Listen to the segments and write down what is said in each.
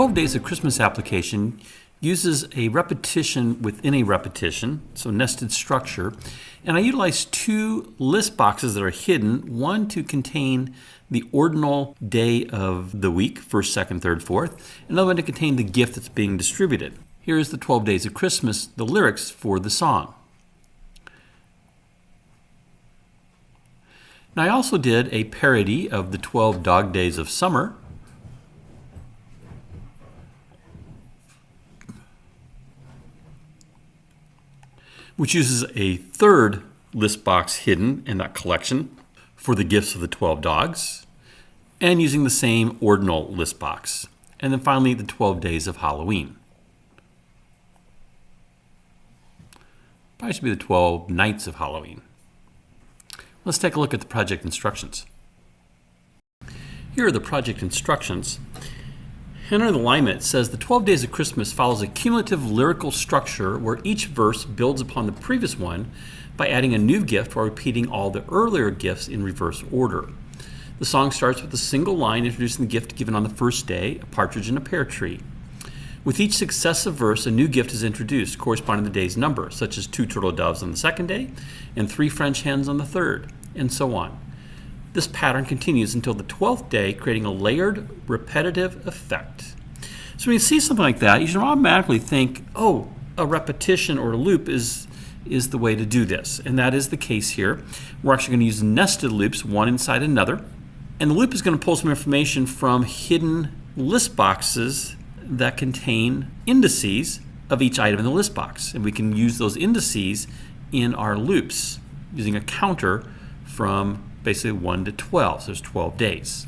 12 Days of Christmas application uses a repetition within a repetition, so nested structure, and I utilize two list boxes that are hidden, one to contain the ordinal day of the week, first, second, third, fourth, and another one to contain the gift that's being distributed. Here is the 12 Days of Christmas, the lyrics for the song. Now I also did a parody of the 12 Dog Days of Summer, which uses a third list box hidden in that collection for the gifts of the 12 dogs, and using the same ordinal list box. And then finally, the 12 Days of Halloween. Probably should be the 12 Nights of Halloween. Let's take a look at the project instructions. Here are the project instructions. Under the alignment, it says the 12 Days of Christmas follows a cumulative lyrical structure where each verse builds upon the previous one by adding a new gift while repeating all the earlier gifts in reverse order. The song starts with a single line introducing the gift given on the first day, a partridge in a pear tree. With each successive verse, a new gift is introduced corresponding to the day's number, such as 2 turtle doves on the second day and 3 French hens on the third, and so on. This pattern continues until the 12th day, creating a layered, repetitive effect. So when you see something like that, you should automatically think, oh, a repetition or a loop is the way to do this. And that is the case here. We're actually going to use nested loops, one inside another. And the loop is going to pull some information from hidden list boxes that contain indices of each item in the list box. And we can use those indices in our loops using a counter from basically 1 to 12, so there's 12 days.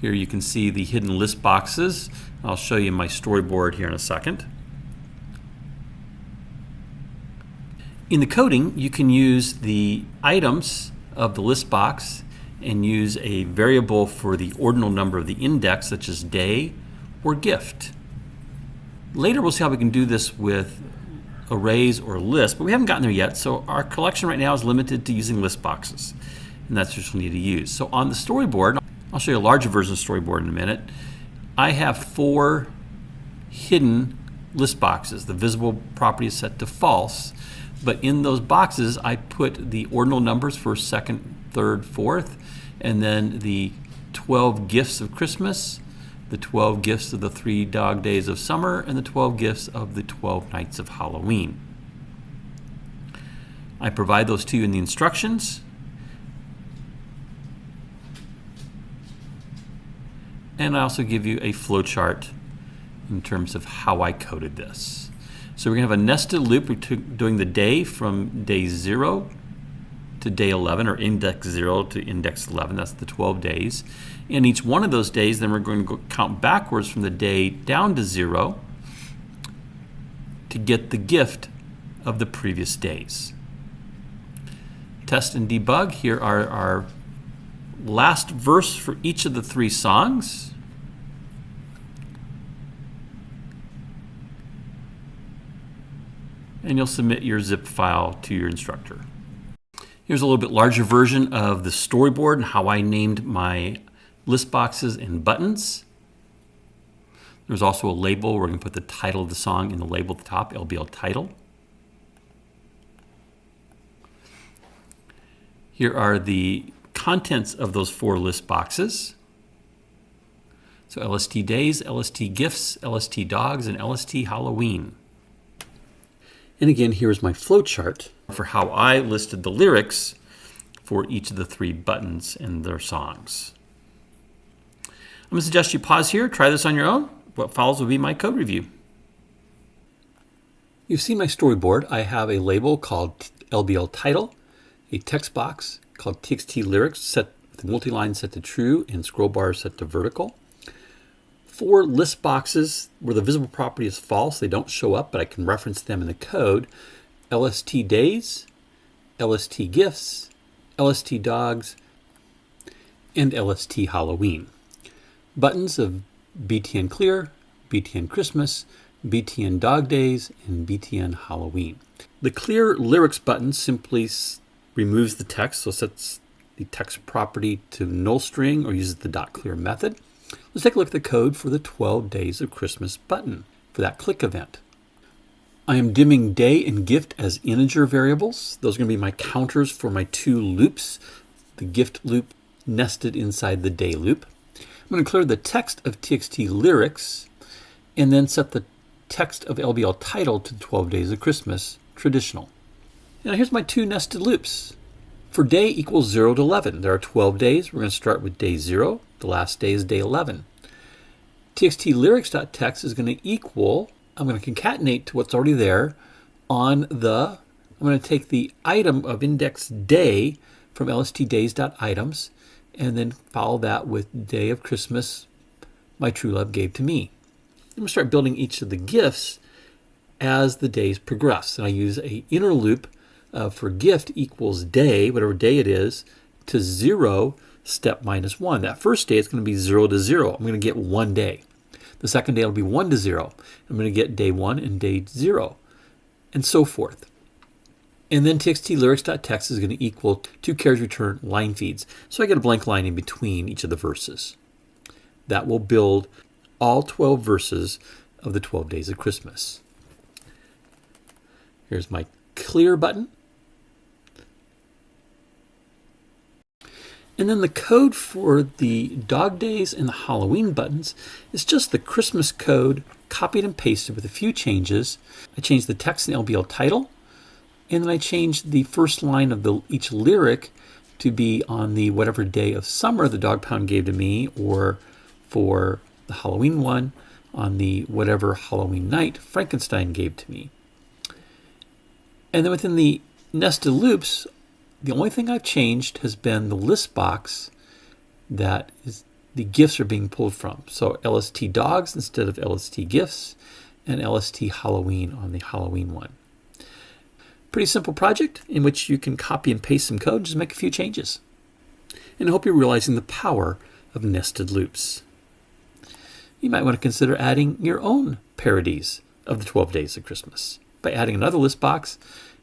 Here you can see the hidden list boxes. I'll show you my storyboard here in a second. In the coding, you can use the items of the list box and use a variable for the ordinal number of the index, such as day or gift. Later we'll see how we can do this with arrays or lists, but we haven't gotten there yet, so our collection right now is limited to using list boxes, and that's what we need to use. So on the storyboard, I'll show you a larger version of the storyboard in a minute, I have 4 hidden list boxes. The visible property is set to false, but in those boxes I put the ordinal numbers first, second, third, fourth, and then the 12 gifts of Christmas, the 12 gifts of the 3 Dog Days of Summer, and the 12 gifts of the 12 Nights of Halloween. I provide those to you in the instructions. And I also give you a flowchart in terms of how I coded this. So we're going to have a nested loop. We're doing the day from day 0 to day 11, or index 0 to index 11. That's the 12 days. In each one of those days, then we're going to count backwards from the day down to 0 to get the gift of the previous days. Test and debug. Here are our last verse for each of the 3 songs. And you'll submit your zip file to your instructor. Here's a little bit larger version of the storyboard and how I named my list boxes and buttons. There's also a label. We're going to put the title of the song in the label at the top, LBL title. Here are the contents of those 4 list boxes. So LST Days, LST Gifts, LST Dogs, and LST Halloween. And again, here's my flowchart for how I listed the lyrics for each of the 3 buttons in their songs. I'm going to suggest you pause here, try this on your own. What follows will be my code review. You've seen my storyboard. I have a label called LBL title, a text box called TXT lyrics set with multi-line set to true and scroll bar set to vertical. 4 list boxes where the visible property is false. They don't show up, but I can reference them in the code. LST Days, LST Gifts, LST Dogs, and LST Halloween. Buttons of BTN Clear, BTN Christmas, BTN Dog Days, and BTN Halloween. The Clear Lyrics button simply removes the text, so sets the text property to null string or uses the .clear method. Let's take a look at the code for the 12 Days of Christmas button for that click event. I am dimming day and gift as integer variables. Those are going to be my counters for my two loops, the gift loop nested inside the day loop. I'm going to clear the text of txt lyrics and then set the text of LBL title to 12 Days of Christmas traditional. Now here's my two nested loops. For day equals 0 to 11, there are 12 days. We're going to start with day 0. The last day is day 11. txt lyrics.text is going to equal, I'm going to concatenate to what's already there on the, I'm going to take the item of index day from lstdays.items and then follow that with day of Christmas my true love gave to me. I'm going to start building each of the gifts as the days progress. And I use a inner loop for gift equals day, whatever day it is, to 0 step minus 1. That first day is going to be 0 to 0. I'm going to get 1 day. The second day will be 1 to 0. I'm going to get day 1 and day 0, and so forth. And then txt lyrics.text is going to equal 2 carriage return line feeds. So I get a blank line in between each of the verses. That will build all 12 verses of the 12 Days of Christmas. Here's my clear button. And then the code for the Dog Days and the Halloween buttons is just the Christmas code copied and pasted with a few changes. I changed the text in LBL title, and then I changed the first line of each lyric to be on the whatever day of summer the dog pound gave to me, or for the Halloween one on the whatever Halloween night Frankenstein gave to me. And then within the nested loops, the only thing I've changed has been the list box that is the gifts are being pulled from. So LST dogs instead of LST gifts, and LST Halloween on the Halloween one. Pretty simple project in which you can copy and paste some code and just make a few changes. And I hope you're realizing the power of nested loops. You might want to consider adding your own parodies of the 12 Days of Christmas by adding another list box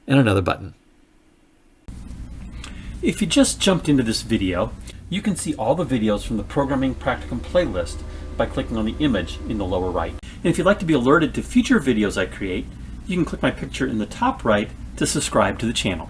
and another button. If you just jumped into this video, you can see all the videos from the Programming Practicum playlist by clicking on the image in the lower right. And if you'd like to be alerted to future videos I create, you can click my picture in the top right to subscribe to the channel.